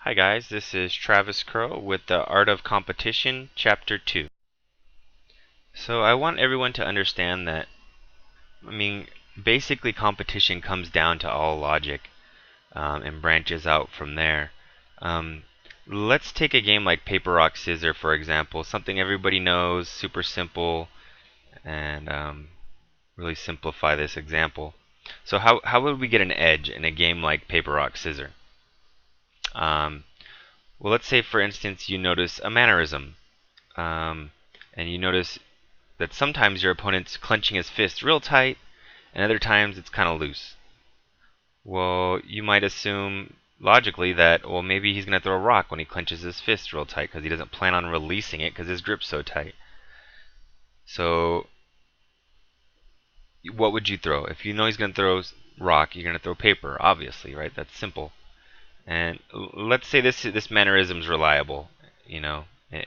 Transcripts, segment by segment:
Hi guys, this is Travis Crow with the Art of Competition, Chapter 2. So I want everyone to understand that, basically competition comes down to all logic and branches out from there. Um, let's take a game like Paper, Rock, Scissors, for example, something everybody knows, super simple, and really simplify this example. So how would we get an edge in a game like Paper, Rock, Scissors? Um, well, let's say, for instance, you notice a mannerism. Um, and you notice that sometimes your opponent's clenching his fist real tight, and other times it's kind of loose. Well, you might assume logically that, well, maybe he's going to throw a rock when he clenches his fist real tight because he doesn't plan on releasing it because his grip's so tight. So, what would you throw? If you know he's going to throw rock, you're going to throw paper, obviously, right? That's simple. And let's say this mannerism is reliable.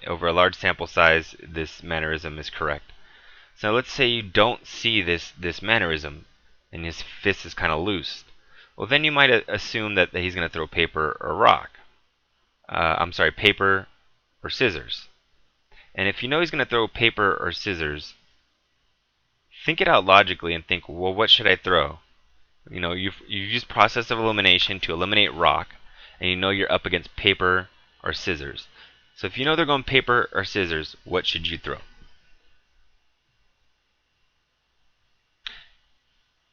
Over a large sample size, this mannerism is correct. So let's say you don't see this mannerism, and his fist is kind of loose. Well, then you might assume that he's going to throw paper or rock. I'm sorry, paper or scissors. And if you know he's going to throw paper or scissors, think it out logically and think, well, what should I throw? You've used process of elimination to eliminate rock, and you know you're up against paper or scissors. So if you know they're going paper or scissors, what should you throw?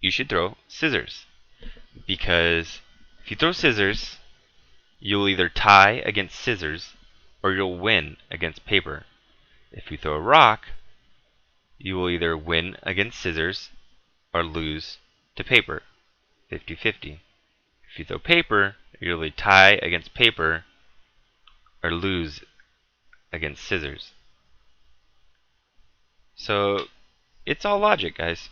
You should throw scissors. Because if you throw scissors, you'll either tie against scissors or you'll win against paper. If you throw a rock, you will either win against scissors or lose to paper, 50-50. If you throw paper, you'll either tie against paper or lose against scissors. So it's all logic, guys.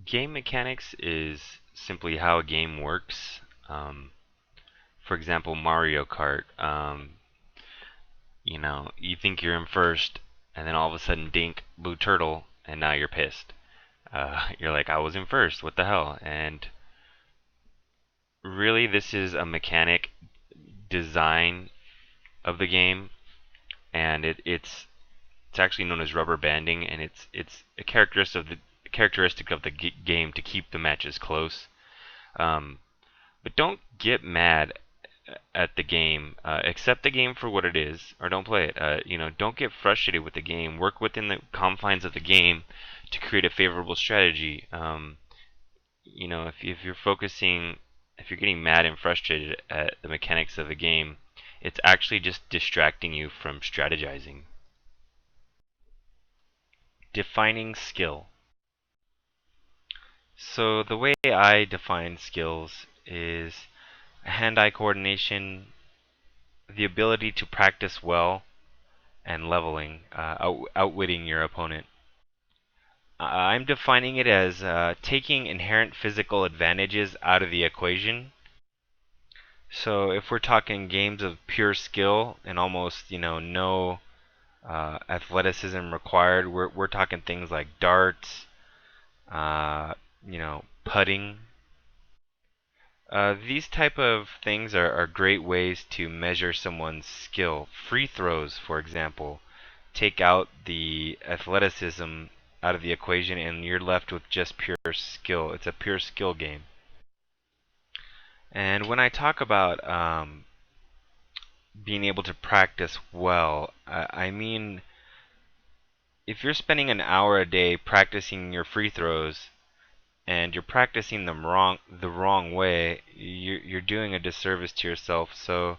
Game mechanics is simply how a game works. For example, Mario Kart. You think you're in first, and then all of a sudden, dink, blue turtle, and now you're pissed. You're like, I was in first, what the hell? And really, this is a mechanic design of the game, and it's actually known as rubber banding, and it's a characteristic of the game to keep the matches close. Um, but don't get mad at the game. Accept the game for what it is, or don't play it. Don't get frustrated with the game. Work within the confines of the game to create a favorable strategy. If you're focusing, if you're getting mad and frustrated at the mechanics of the game, it's actually just distracting you from strategizing. Defining skill. So the way I define skills is hand-eye coordination, the ability to practice well, and leveling, outwitting your opponent. I'm defining it as taking inherent physical advantages out of the equation. So if we're talking games of pure skill and almost, no athleticism required, we're talking things like darts, putting. These type of things are great ways to measure someone's skill. Free throws, for example, take out the athleticism out of the equation and you're left with just pure skill. It's a pure skill game. And when I talk about being able to practice well, I mean if you're spending an hour a day practicing your free throws and you're practicing them the wrong way, you're doing a disservice to yourself. So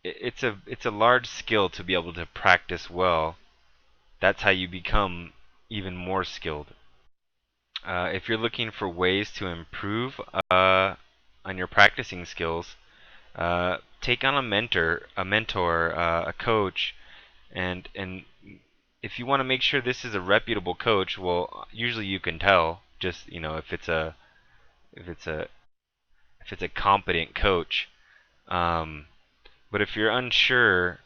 it's a large skill to be able to practice well. That's how you become even more skilled. If you're looking for ways to improve on your practicing skills, take on a coach, and if you want to make sure this is a reputable coach, well, usually you can tell just if it's a if it's a competent coach. Um, but if you're unsure,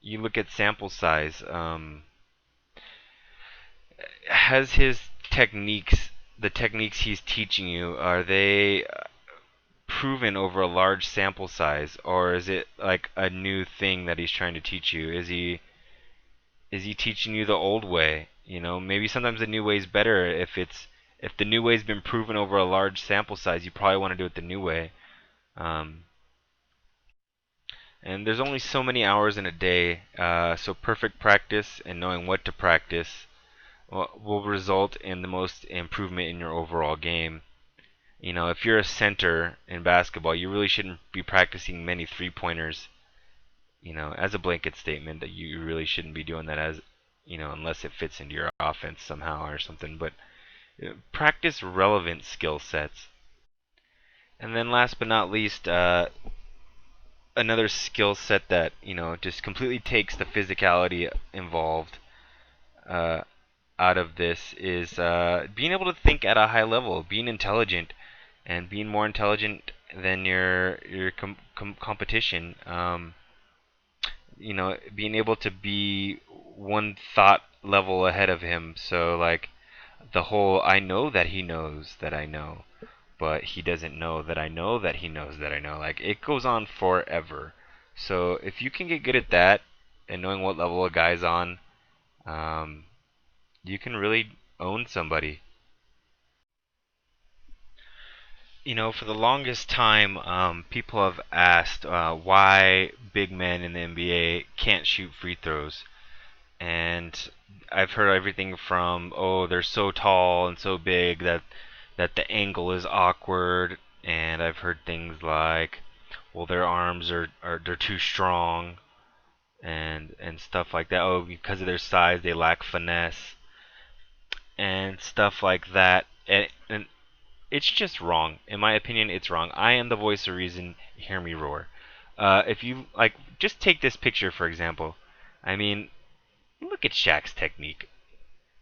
you look at sample size. Has his techniques the techniques he's teaching you, are they proven over a large sample size, or is it like a new thing that he's trying to teach you? Is he teaching you the old way? You know, maybe sometimes the new way is better. If the new way's been proven over a large sample size, you probably want to do it the new way. Um, and there's only so many hours in a day, so perfect practice and knowing what to practice will result in the most improvement in your overall game. You know, if you're a center in basketball, you really shouldn't be practicing many three-pointers, you know, as a blanket statement that you really shouldn't be doing that as, you know, unless it fits into your offense somehow or something. But practice relevant skill sets. And then last but not least, another skill set that, you know, just completely takes the physicality involved uh, out of this is being able to think at a high level, being intelligent, and being more intelligent than your competition. You know, being able to be one thought level ahead of him. So like the whole I know that he knows that I know, but he doesn't know that I know that he knows that I know. Like it goes on forever. So if you can get good at that and knowing what level a guy's on, um, you can really own somebody. You know, for the longest time, people have asked why big men in the NBA can't shoot free throws. And I've heard everything from, oh, they're so tall and so big that the angle is awkward. And I've heard things like, well, their arms are they're too strong and stuff like that. Oh, because of their size, they lack finesse and stuff like that. And it's just wrong. In my opinion, it's wrong. I am the voice of reason. Hear me roar. If you like, just take this picture for example. I mean, look at Shaq's technique.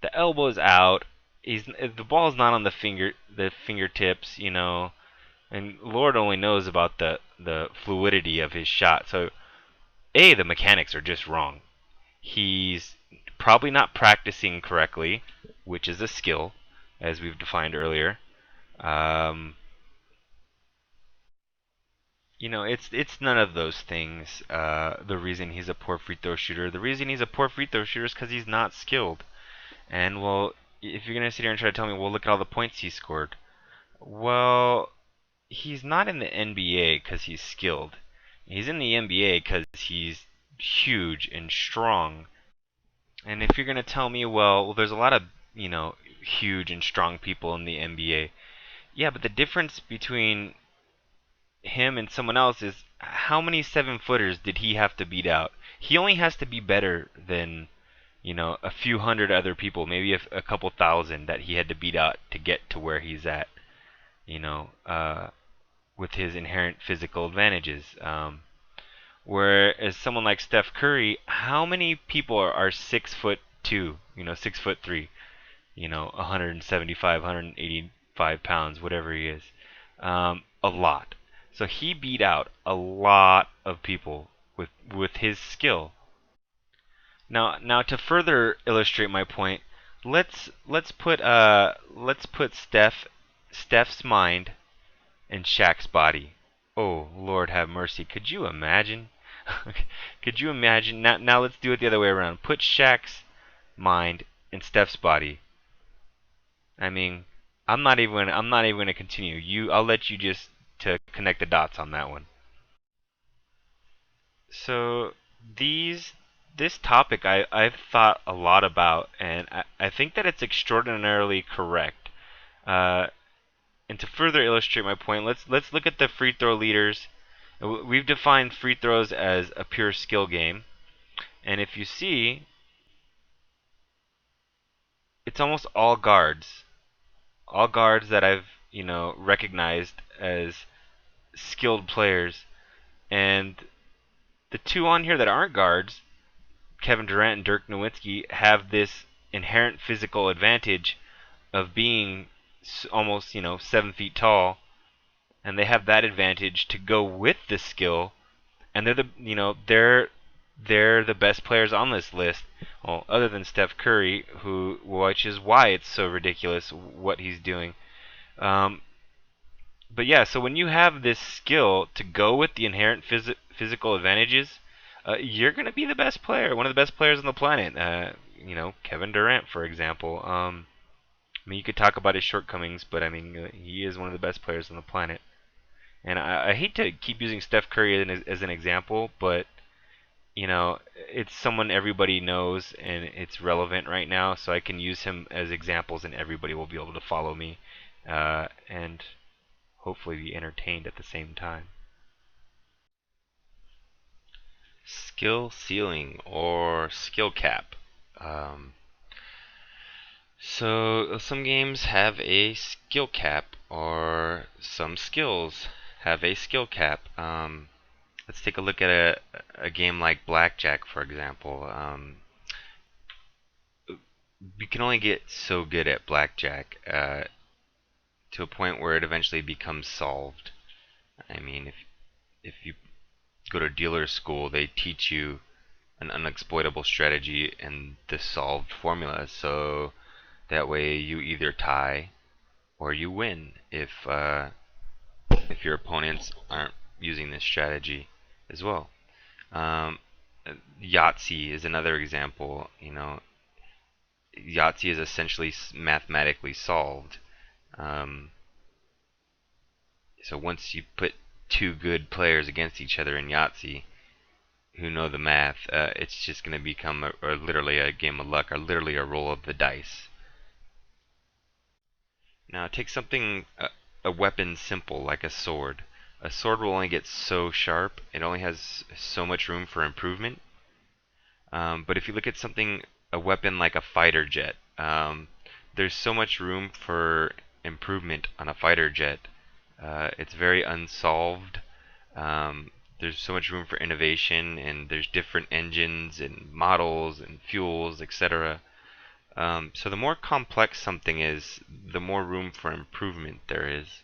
The elbow's out. The ball's not on the fingertips, you know, and Lord only knows about the fluidity of his shot. So, the mechanics are just wrong. He's probably not practicing correctly, which is a skill, as we've defined earlier. Um, You know, it's none of those things. The reason he's a poor free throw shooter, the reason he's a poor free throw shooter is because he's not skilled. And well, if you're gonna sit here and try to tell me, well, look at all the points he scored. Well, he's not in the NBA because he's skilled. He's in the NBA because he's huge and strong. And if you're gonna tell me, well, there's a lot of huge and strong people in the NBA. Yeah, but the difference between him and someone else is how many 7-footers did he have to beat out? He only has to be better than, a few hundred other people, maybe a couple thousand that he had to beat out to get to where he's at, you know, uh, with his inherent physical advantages. Whereas someone like Steph Curry, how many people are 6'2", 6'3", 175, 185 pounds, whatever he is. A lot. So he beat out a lot of people with his skill. Now to further illustrate my point, let's put Steph's mind in Shaq's body. Oh, Lord have mercy. Could you imagine? Could you imagine? Now let's do it the other way around. Put Shaq's mind in Steph's body. I mean, I'm not even gonna continue. I'll let you just to connect the dots on that one. So these this topic I've thought a lot about, and I think that it's extraordinarily correct. Uh, and to further illustrate my point, let's look at the free throw leaders. We've defined free throws as a pure skill game, and if you see, it's almost all guards that I've recognized as skilled players, and the two on here that aren't guards, Kevin Durant and Dirk Nowitzki, have this inherent physical advantage of being almost 7 feet tall, and they have that advantage to go with the skill, and they're they're the best players on this list. Well, other than Steph Curry, which is why it's so ridiculous what he's doing. Um, but yeah, so when you have this skill to go with the inherent physical advantages, you're going to be the best player, one of the best players on the planet. Kevin Durant, for example. I mean, you could talk about his shortcomings, but I mean, he is one of the best players on the planet. And I hate to keep using Steph Curry as an example, but it's someone everybody knows and it's relevant right now, so I can use him as examples and everybody will be able to follow me and hopefully be entertained at the same time. Skill ceiling or skill cap. Um, so some games have a skill cap, or some skills have a skill cap. Let's take a look at a game like blackjack, for example. You can only get so good at blackjack to a point where it eventually becomes solved. I mean, if you go to dealer school, they teach you an unexploitable strategy and the solved formula. So that way you either tie or you win if your opponents aren't using this strategy as well. Um, Yahtzee is another example. Yahtzee is essentially mathematically solved. Um, so once you put two good players against each other in Yahtzee who know the math, it's just going to become literally a game of luck, or literally a roll of the dice. Now take something, a weapon simple like a sword. A sword will only get so sharp, it only has so much room for improvement. But if you look at something, a weapon like a fighter jet, there's so much room for improvement on a fighter jet. It's very unsolved. There's so much room for innovation, and there's different engines and models and fuels, etc. So the more complex something is, the more room for improvement there is.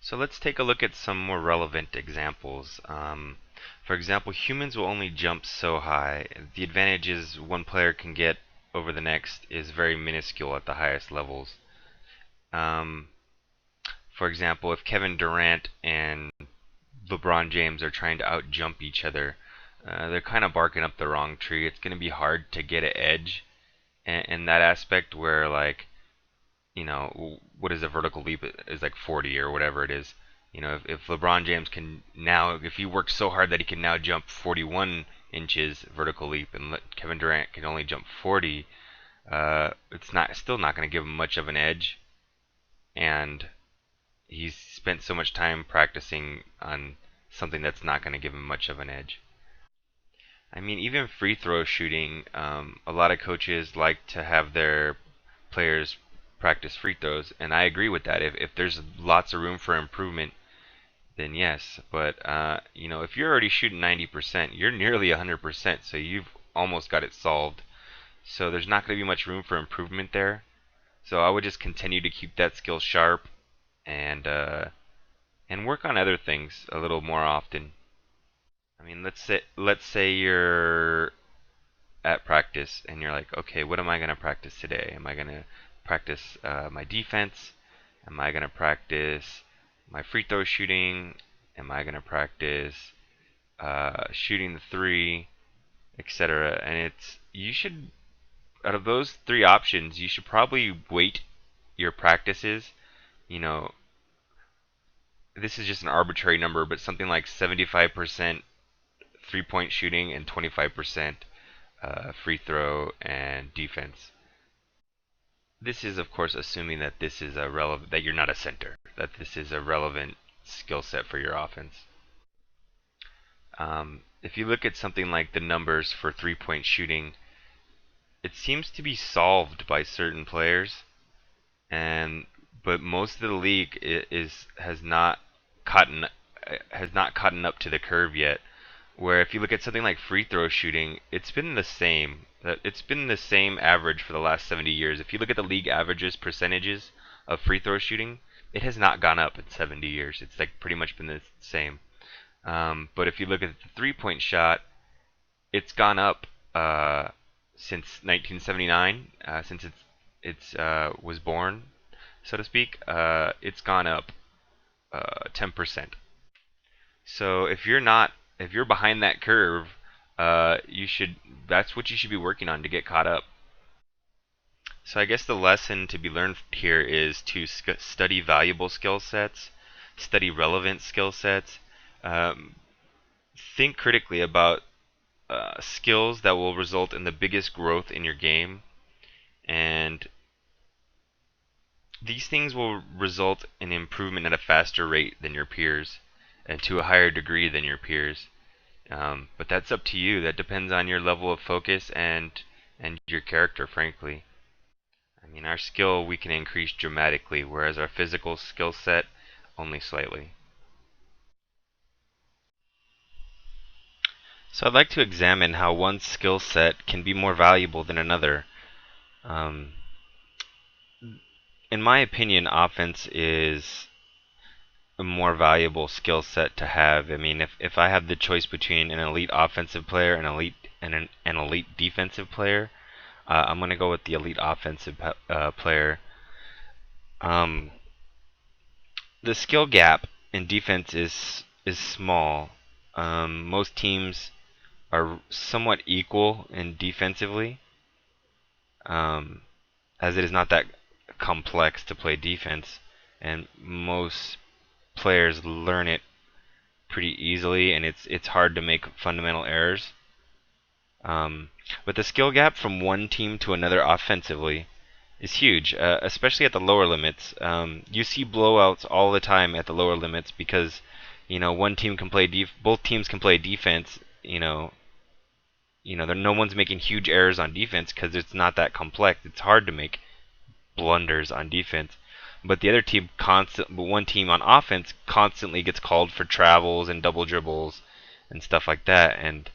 So let's take a look at some more relevant examples. For example, humans will only jump so high. The advantages one player can get over the next is very minuscule at the highest levels. Um, for example, if Kevin Durant and LeBron James are trying to outjump each other, they're kind of barking up the wrong tree. It's going to be hard to get an edge in that aspect where, like, what is a vertical leap is like 40 or whatever it is. If LeBron James can now, if he works so hard that he can now jump 41 inches vertical leap, and Kevin Durant can only jump 40, it's still not going to give him much of an edge. And he's spent so much time practicing on something that's not going to give him much of an edge. I mean, even free throw shooting, a lot of coaches like to have their players practice free throws, and I agree with that. If there's lots of room for improvement, then yes. But if you're already shooting 90%, you're nearly 100%, so you've almost got it solved. So there's not going to be much room for improvement there. So I would just continue to keep that skill sharp and work on other things a little more often. I mean, let's say you're at practice and you're like, okay, what am I going to practice today? Am I going to practice my defense? Am I going to practice my free throw shooting? Am I going to practice shooting the three, etc.? And you should, out of those three options, you should probably weight your practices. You know, this is just an arbitrary number, but something like 75% three-point shooting and 25% free throw and defense. This is, of course, assuming that this is that you're not a center, that this is a relevant skill set for your offense. If you look at something like the numbers for three-point shooting, it seems to be solved by certain players, and but most of the league caught has not caught up to the curve yet. Where if you look at something like free throw shooting, it's been the same. It's been the same average for the last 70 years. If you look at the league averages percentages of free throw shooting, it has not gone up in 70 years. It's like pretty much been the same. But if you look at the three-point shot, it's gone up since 1979, since it's was born, so to speak. It's gone up 10%. So if you're behind that curve, you should that's what you should be working on to get caught up. So I guess the lesson to be learned here is to study valuable skill sets, study relevant skill sets, um, think critically about skills that will result in the biggest growth in your game, and these things will result in improvement at a faster rate than your peers, and to a higher degree than your peers. But that's up to you. That depends on your level of focus and your character, frankly. I mean, our skill we can increase dramatically, whereas our physical skill set only slightly. So I'd like to examine how one skill set can be more valuable than another. Um, in my opinion, offense is a more valuable skill set to have. I mean, if I have the choice between an elite offensive player and an elite defensive player, I'm gonna go with the elite offensive player. Um, the skill gap in defense is small. Most teams are somewhat equal in defensively, um, as it is not that complex to play defense, and most players learn it pretty easily, and it's hard to make fundamental errors. Um, but the skill gap from one team to another offensively is huge, especially at the lower limits. You see blowouts all the time at the lower limits because, one team can play both teams can play defense. No one's making huge errors on defense because it's not that complex. It's hard to make blunders on defense. But one team on offense constantly gets called for travels and double dribbles and stuff like that, and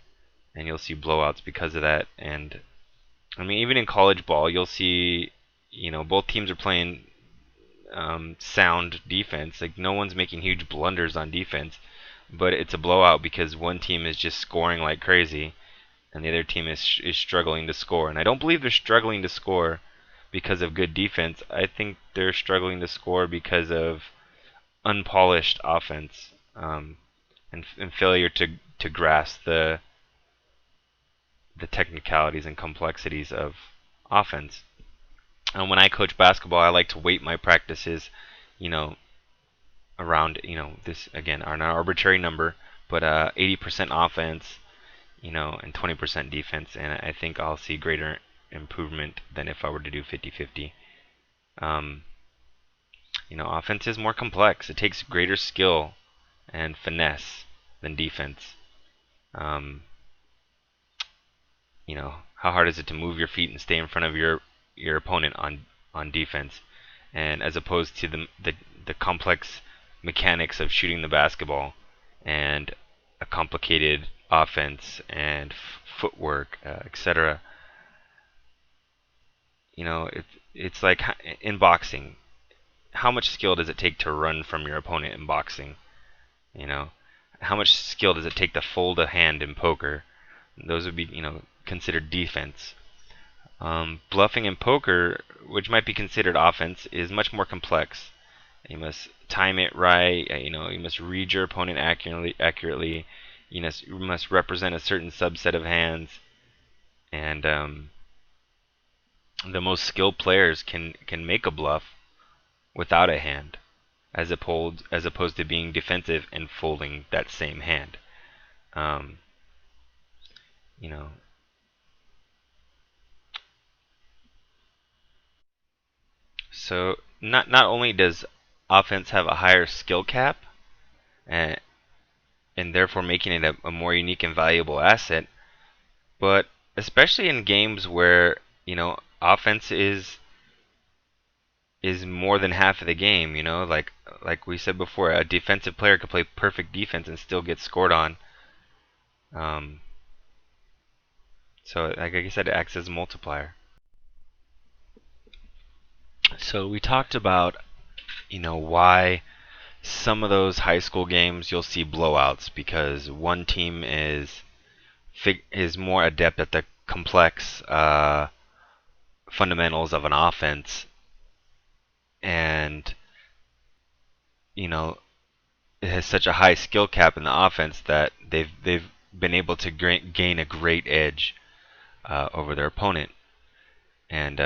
you'll see blowouts because of that. And I mean, even in college ball, you'll see, both teams are playing sound defense. Like no one's making huge blunders on defense, but it's a blowout because one team is just scoring like crazy, and the other team is struggling to score. And I don't believe they're struggling to score because of good defense. I think they're struggling to score because of unpolished offense, and failure to grasp the technicalities and complexities of offense. And when I coach basketball, I like to weight my practices, you know, around, this again are an arbitrary number, but 80% offense, and 20% defense, and I think I'll see greater improvement than if I were to do 50-50. Um, Offense is more complex. It takes greater skill and finesse than defense. Um, how hard is it to move your feet and stay in front of your opponent on defense, and as opposed to the complex mechanics of shooting the basketball and a complicated offense and footwork, etc. It's like in boxing. How much skill does it take to run from your opponent in boxing? You know, how much skill does it take to fold a hand in poker? Those would be, considered defense. Bluffing in poker, which might be considered offense, is much more complex. You must time it right. You must read your opponent accurately. You must represent a certain subset of hands, and the most skilled players can make a bluff without a hand, as opposed to being defensive and folding that same hand. Um, you know, so not only does offense have a higher skill cap, and, and therefore making it a more unique and valuable asset, but especially in games where offense is more than half of the game. Like we said before, a defensive player could play perfect defense and still get scored on. Um, like I said, it acts as a multiplier. So we talked about why some of those high school games you'll see blowouts because one team is more adept at the complex fundamentals of an offense, and you know it has such a high skill cap in the offense that they've been able to gain a great edge over their opponent. And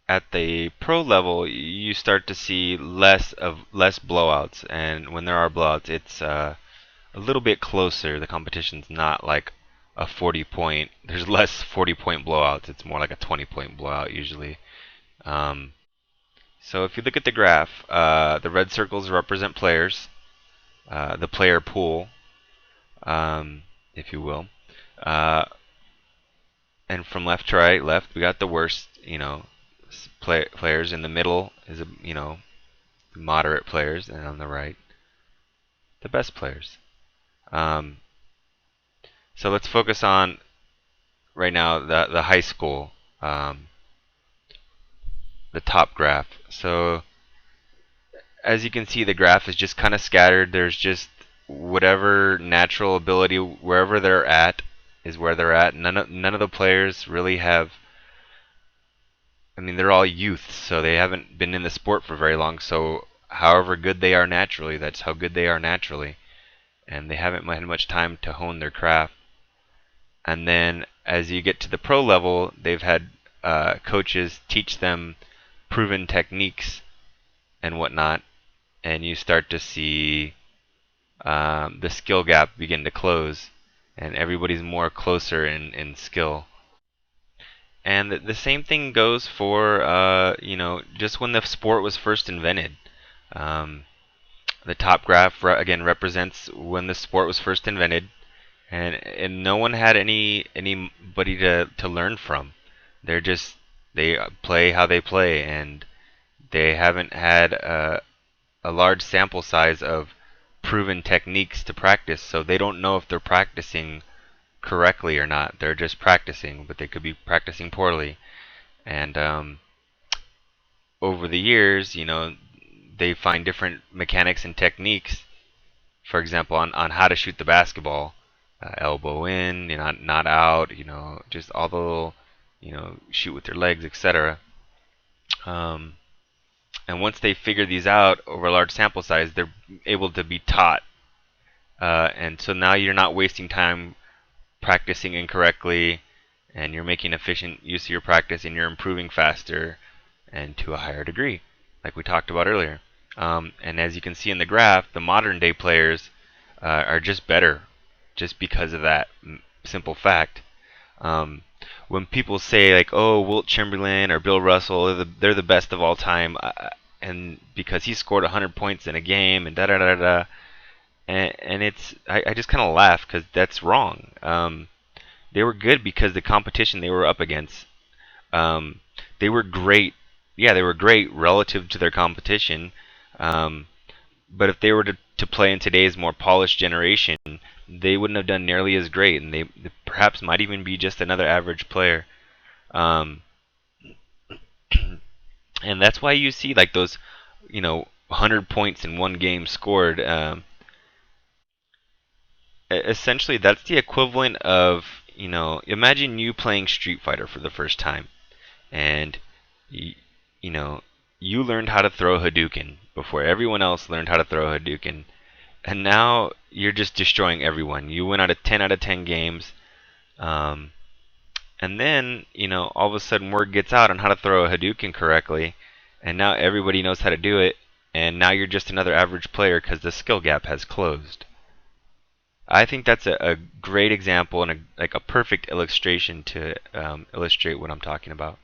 at the pro level, you start to see less blowouts, and when there are blowouts, it's a little bit closer. The competition's not like a 40 point. There's less 40-point blowouts. It's more like a 20-point blowout usually. Um, so if you look at the graph, the red circles represent players, the player pool, if you will. Uh, and from left to right, left we got the worst, players. In the middle is moderate players, and on the right, the best players. Um, so let's focus on right now the high school, the top graph. So as you can see, the graph is just kind of scattered. There's just whatever natural ability wherever they're at is where they're at. None of the players really have. I mean, they're all youths, so they haven't been in the sport for very long. So however good they are naturally, that's how good they are naturally, and they haven't had much time to hone their craft. And then as you get to the pro level, they've had coaches teach them proven techniques and whatnot, and you start to see the skill gap begin to close, and everybody's more closer in skill. And the same thing goes for just when the sport was first invented. Um, the top graph again represents when the sport was first invented, and no one had anybody to learn from. They play how they play, and they haven't had a large sample size of proven techniques to practice, so they don't know if they're practicing correctly or not. They're just practicing, but they could be practicing poorly. And over the years, they find different mechanics and techniques. For example, on how to shoot the basketball, elbow in, not out, just all the little, shoot with your legs, etc. Um, and once they figure these out over a large sample size, they're able to be taught. And so now you're not wasting time practicing incorrectly, and you're making efficient use of your practice, and you're improving faster and to a higher degree, like we talked about earlier. And as you can see in the graph, the modern day players are just better just because of that simple fact. When people say like, "Oh, Wilt Chamberlain or Bill Russell, they're the best of all time," and because he scored 100 points in a game and da da da da, and I just kind of laugh because that's wrong. They were good because the competition they were up against. Um, they were great. Yeah, they were great relative to their competition. Um, but if they were to play in today's more polished generation, they wouldn't have done nearly as great, and they perhaps might even be just another average player. Um, and that's why you see like those, 100 points in one game scored. Essentially, that's the equivalent of, imagine you playing Street Fighter for the first time, and you, you know, you learned how to throw Hadouken before everyone else learned how to throw Hadouken, and now you're just destroying everyone. You win out of 10 games, um, and then all of a sudden word gets out on how to throw a Hadouken correctly, and now everybody knows how to do it, and now you're just another average player because the skill gap has closed. I think that's a great example and like a perfect illustration to illustrate what I'm talking about.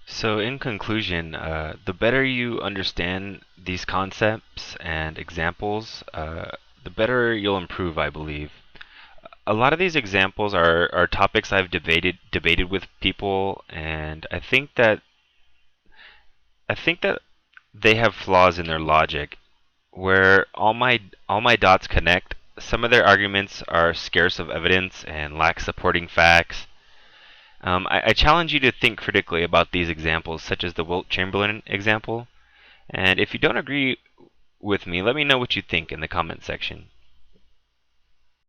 So, in conclusion, the better you understand these concepts and examples, the better you'll improve, I believe. A lot of these examples are topics I've debated with people, and I think that they have flaws in their logic. Where all my dots connect, some of their arguments are scarce of evidence and lack supporting facts. I challenge you to think critically about these examples, such as the Wilt Chamberlain example. And if you don't agree with me, let me know what you think in the comment section.